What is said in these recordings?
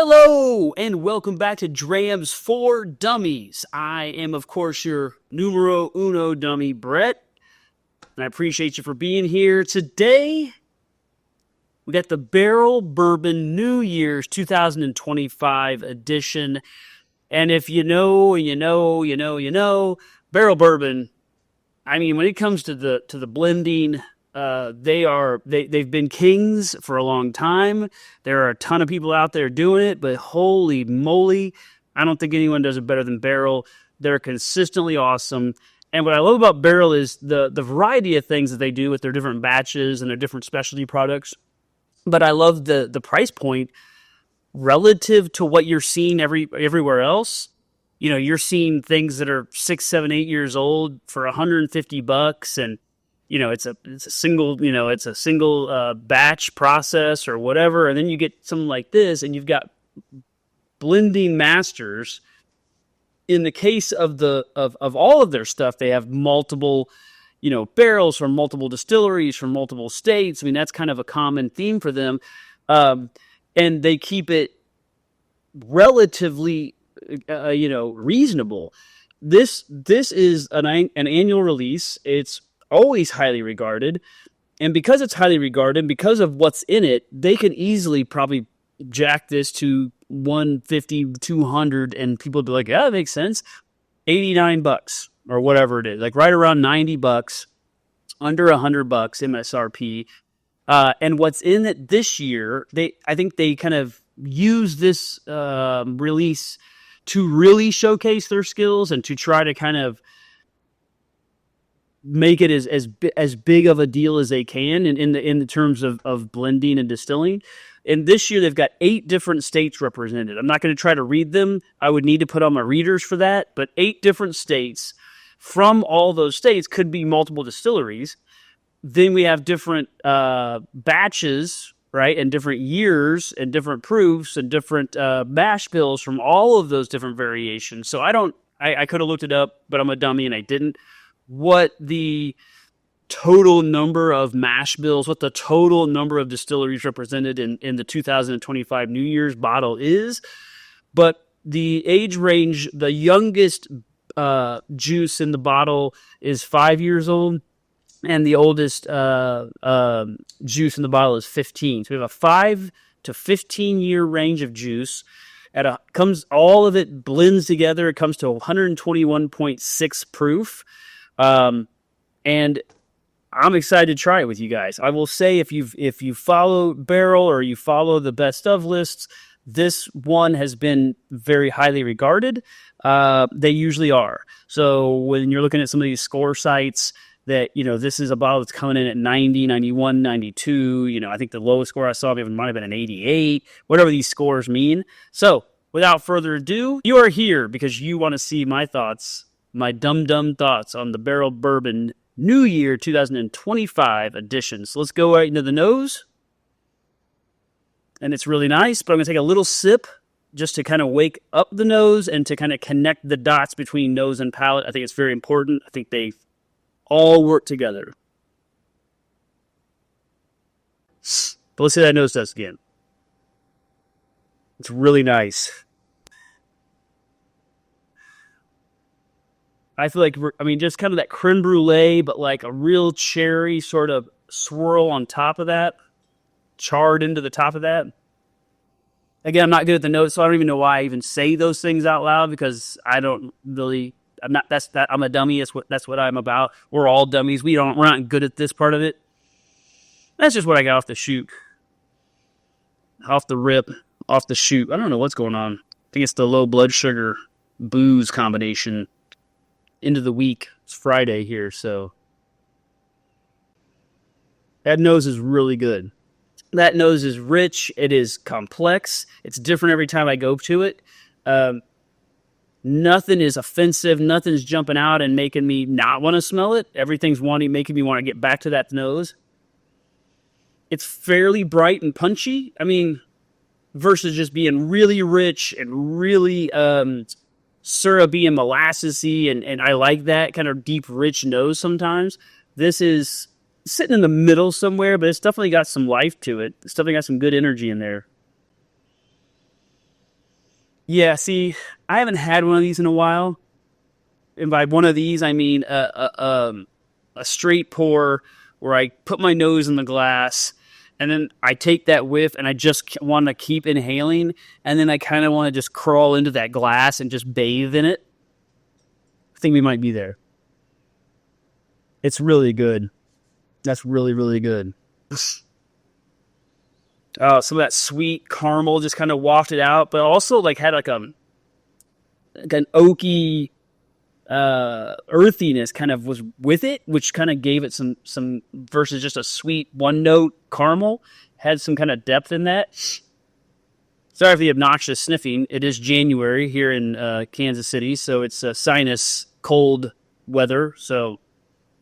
Hello, and welcome back to Dram's for Dummies. I am, of course, your numero uno dummy, Brett, and I appreciate you for being here. Today, we got the Barrell Bourbon New Year's 2025 edition, and if you know, Barrell Bourbon, I mean, when it comes to the blending, they've been kings for a long time. There are a ton of people out there doing it, but holy moly, I don't think anyone does it better than Barrell. They're consistently awesome. And what I love about Barrell is the variety of things that they do with their different batches and their different specialty products. But I love the price point relative to what you're seeing everywhere else. You know, you're seeing things that are 6, 7, 8 years old for $150, and you know, it's a single batch process or whatever, and then you get something like this, and you've got blending masters. In the case of all of their stuff, they have multiple, barrels from multiple distilleries from multiple states. I mean, that's kind of a common theme for them, and they keep it relatively, reasonable. This is an annual release. It's always highly regarded, and because it's highly regarded, because of what's in it, they can easily probably jack this to 150, 200, and people would be like, yeah, that makes sense. $89 or whatever it is, like right around $90, under $100 MSRP. And what's in it this year, I think they kind of use this release to really showcase their skills and to try to kind of make it as big of a deal as they can in the terms of blending and distilling. And this year they've got 8 different states represented. I'm not going to try to read them. I would need to put on my readers for that. But 8 different states. From all those states could be multiple distilleries. Then we have different batches, right, and different years and different proofs and different mash bills from all of those different variations. So I could have looked it up, but I'm a dummy and I didn't. What the total number of mash bills, what the total number of distilleries represented in the 2025 New Year's bottle is. But the age range, the youngest juice in the bottle is 5 years old, and the oldest juice in the bottle is 15. So we have a 5 to 15 year range of juice. All of it blends together. It comes to 121.6 proof. And I'm excited to try it with you guys. I will say, if you follow Barrell or you follow the best of lists, this one has been very highly regarded. They usually are. So when you're looking at some of these score sites that, this is a bottle that's coming in at 90, 91, 92, I think the lowest score I saw might have been an 88, whatever these scores mean. So without further ado, you are here because you want to see my thoughts, my dumb thoughts on the Barrell Bourbon New Year 2025 edition. So let's go right into the nose. And it's really nice, but I'm going to take a little sip just to kind of wake up the nose and to kind of connect the dots between nose and palate. I think it's very important. I think they all work together. But let's see that nose test again. It's really nice. I feel like, just kind of that creme brulee, but like a real cherry sort of swirl on top of that, charred into the top of that. Again, I'm not good at the notes, so I don't even know why I even say those things out loud, because I'm a dummy. That's what I'm about. We're all dummies. We're not good at this part of it. That's just what I got off the shoot. Off the rip, off the shoot. I don't know what's going on. I think it's the low blood sugar booze combination. Into the week. It's Friday here, so that nose is really good. That nose is rich. It is complex. It's different every time I go to it. Nothing is offensive. Nothing's jumping out and making me not want to smell it. Everything's making me want to get back to that nose. It's fairly bright and punchy. Versus just being really rich and really syrupy and molassesy, and I like that kind of deep, rich nose sometimes. This is sitting in the middle somewhere, but it's definitely got some life to it. It's definitely got some good energy in there. Yeah, see, I haven't had one of these in a while. And by one of these, I mean a straight pour where I put my nose in the glass and then I take that whiff and I just want to keep inhaling. And then I kind of want to just crawl into that glass and just bathe in it. I think we might be there. It's really good. That's really, really good. Some of that sweet caramel just kind of wafted out, but also like had like an oaky earthiness kind of was with it, which kind of gave it some versus just a sweet one note caramel. Had some kind of depth in that. Sorry for the obnoxious sniffing. It is January here in Kansas City, so it's sinus cold weather. So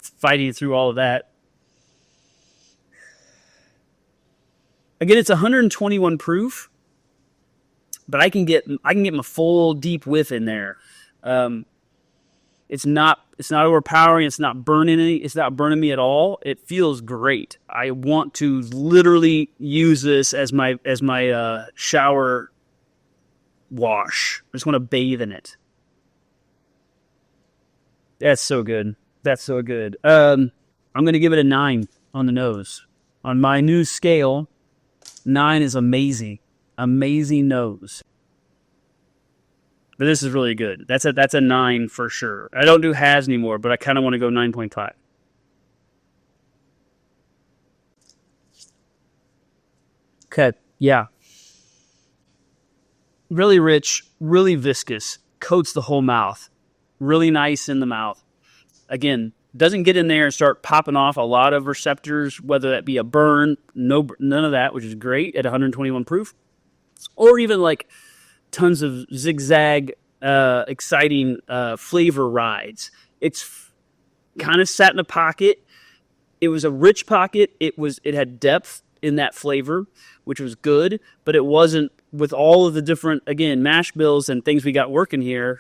fighting through all of that. Again, it's 121 proof, but I can get my full deep whiff in there. It's not overpowering. It's not burning me. It's not burning me at all. It feels great. I want to literally use this as my shower wash. I just want to bathe in it. That's so good. That's so good. I'm going to give it a 9 on the nose. On my new scale, 9 is amazing. Amazing nose. But this is really good. That's a 9 for sure. I don't do Has anymore, but I kind of want to go 9.5. Okay, yeah. Really rich, really viscous, coats the whole mouth. Really nice in the mouth. Again, doesn't get in there and start popping off a lot of receptors, whether that be a burn, none of that, which is great at 121 proof, or even like tons of zigzag, exciting flavor rides. It's kind of sat in a pocket. It was a rich pocket. It had depth in that flavor, which was good, but it wasn't with all of the different, again, mash bills and things we got working here.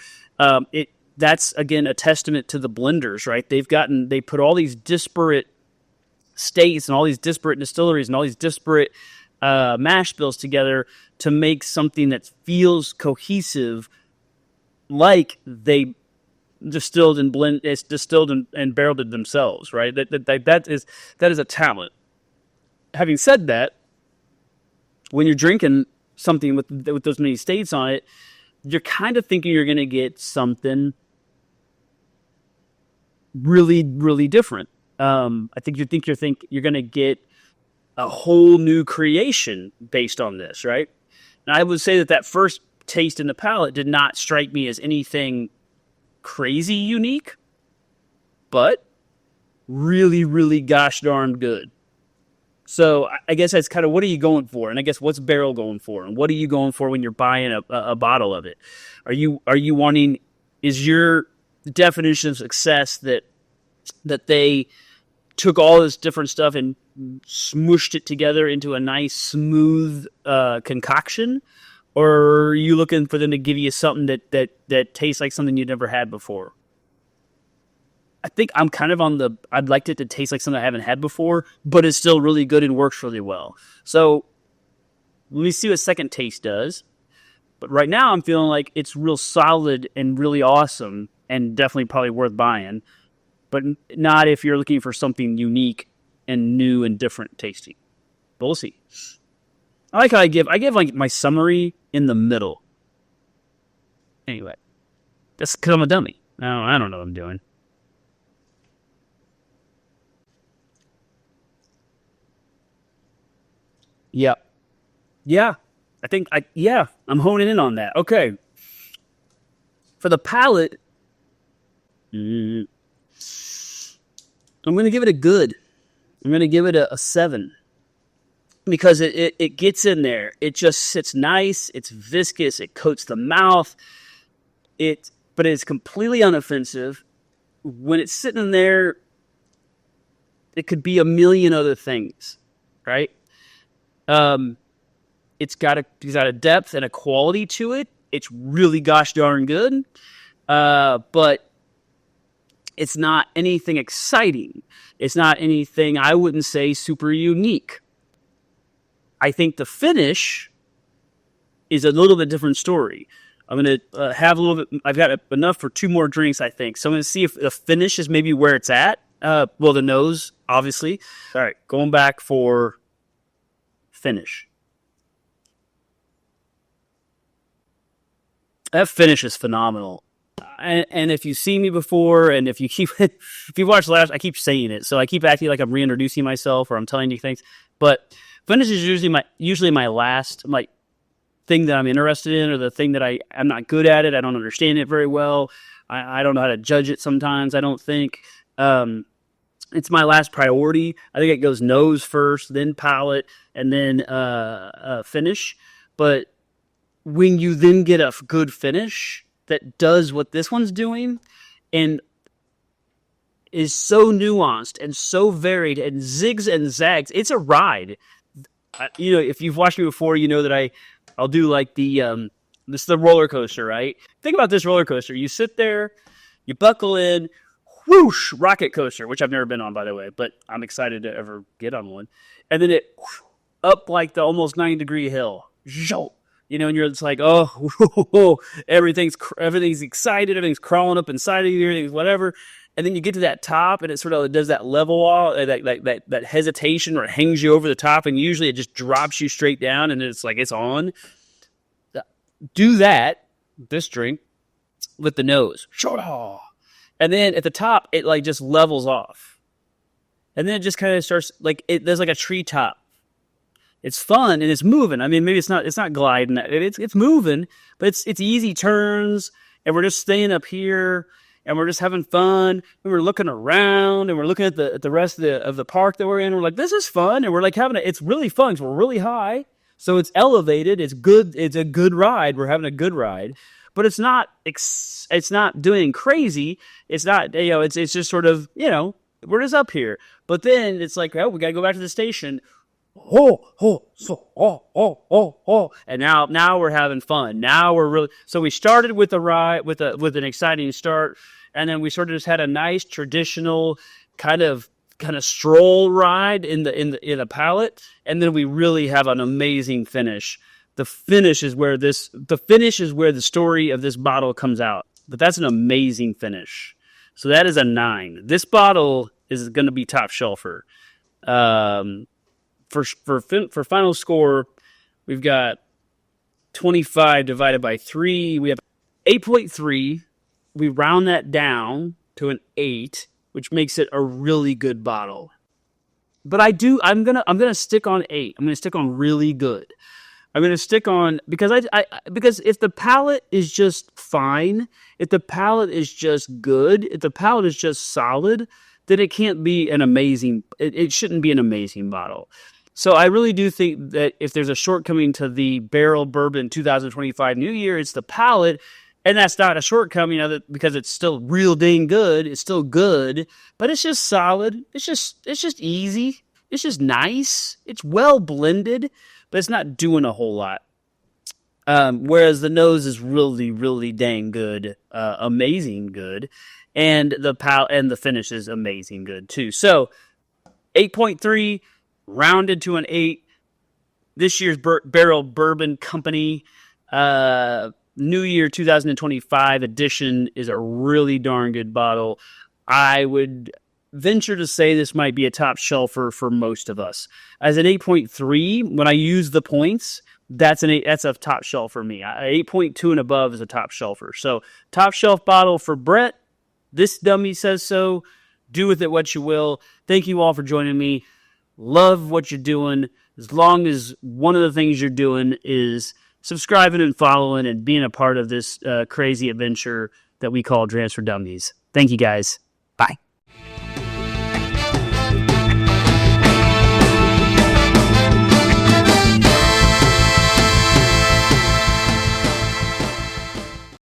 That's again a testament to the blenders, right? They put all these disparate states and all these disparate distilleries and all these disparate mash bills together to make something that feels cohesive, like they distilled and barreled it themselves, right? That is a talent. Having said that, when you're drinking something with those many states on it, you're kind of thinking you're going to get something really, really different. I think you're going to get a whole new creation based on this, right? And I would say that first taste in the palate did not strike me as anything crazy unique, but really, really gosh darn good. So I guess that's kind of what are you going for, and I guess what's Barrell going for, and what are you going for when you're buying a bottle of it? Are you wanting? Is your definition of success that they took all this different stuff and smooshed it together into a nice smooth concoction, or are you looking for them to give you something that tastes like something you've never had before? I think I'm kind of I'd like it to taste like something I haven't had before, but it's still really good and works really well. So let me see what second taste does. But right now I'm feeling like it's real solid and really awesome and definitely probably worth buying, but not if you're looking for something unique and new and different tasting. But we'll see. I like how I give like my summary in the middle. Anyway, that's because I'm a dummy. I don't know what I'm doing. Yeah. Yeah. I'm honing in on that. Okay. For the palate, I'm going to give it a good. I'm going to give it a 7. Because it gets in there. It just sits nice. It's viscous. It coats the mouth. But it's completely unoffensive. When it's sitting in there, it could be a million other things, right? It's got a depth and a quality to it. It's really gosh darn good. But it's not anything exciting. It's not anything, I wouldn't say, super unique. I think the finish is a little bit different story. I'm going to have a little bit. I've got enough for 2 more drinks, I think. So I'm going to see if the finish is maybe where it's at. Well, the nose, obviously. All right, going back for finish. That finish is phenomenal. And if you've seen me before, and if you watched last, I keep saying it, so I keep acting like I'm reintroducing myself or I'm telling you things. But finish is usually my last thing that I'm interested in, or the thing that I'm not good at it. I don't understand it very well. I don't know how to judge it sometimes. I don't think it's my last priority. I think it goes nose first, then palate, and then finish. But when you then get a good finish that does what this one's doing and is so nuanced and so varied and zigs and zags, it's a ride. If you've watched me before, you know that I'll do like this is the roller coaster, right? Think about this roller coaster. You sit there, you buckle in, whoosh, rocket coaster, which I've never been on, by the way, but I'm excited to ever get on one. And then it up like the almost 90-degree hill. And you're just like, oh, everything's excited, everything's crawling up inside of you, everything's whatever. And then you get to that top, and it sort of does that level wall, that hesitation, where it hangs you over the top, and usually it just drops you straight down, and it's like it's on. Do this drink, with the nose. And then at the top, it like just levels off. And then it just kind of starts, there's like a treetop. It's fun and it's moving. I mean, maybe it's not gliding. It's moving, but it's easy turns, and we're just staying up here, and we're just having fun. And we're looking around, and we're looking at the rest of the park that we're in. We're like, this is fun, and we're like it's really fun. So we're really high, so it's elevated. It's good. It's a good ride. We're having a good ride, but it's not doing crazy. It's not It's just sort of we're just up here. But then it's like, we gotta go back to the station. And now we're having fun. Now we're really. So we started with a ride with an exciting start, and then we sort of just had a nice traditional kind of stroll ride in a palate, and then we really have an amazing finish. The finish is where the story of this bottle comes out. But that's an amazing finish. So that is a 9. This bottle is going to be top shelfer. For final score, we've got 25 divided by 3. We have 8.3. We round that down to an 8, which makes it a really good bottle. But I'm gonna stick on 8. I'm gonna stick on really good. I'm gonna stick on because because if the palate is just fine, if the palate is just good, if the palate is just solid, then it can't be an amazing. It shouldn't be an amazing bottle. So I really do think that if there's a shortcoming to the Barrell Bourbon 2025 New Year, it's the palate, and that's not a shortcoming because it's still real dang good. It's still good, but it's just solid. It's just easy. It's just nice. It's well blended, but it's not doing a whole lot. Whereas the nose is really, really dang good, amazing good, and the finish is amazing good too. So 8.3. Rounded to an 8. This year's Barrell Bourbon Company New Year 2025 edition is a really darn good bottle. I would venture to say this might be a top shelfer for most of us. As an 8.3, when I use the points, that's a top shelf for me. 8.2 and above is a top shelfer. So top shelf bottle for Brett. This dummy says so. Do with it what you will. Thank you all for joining me. Love what you're doing, as long as one of the things you're doing is subscribing and following and being a part of this crazy adventure that we call Drinks for Dummies. Thank you, guys.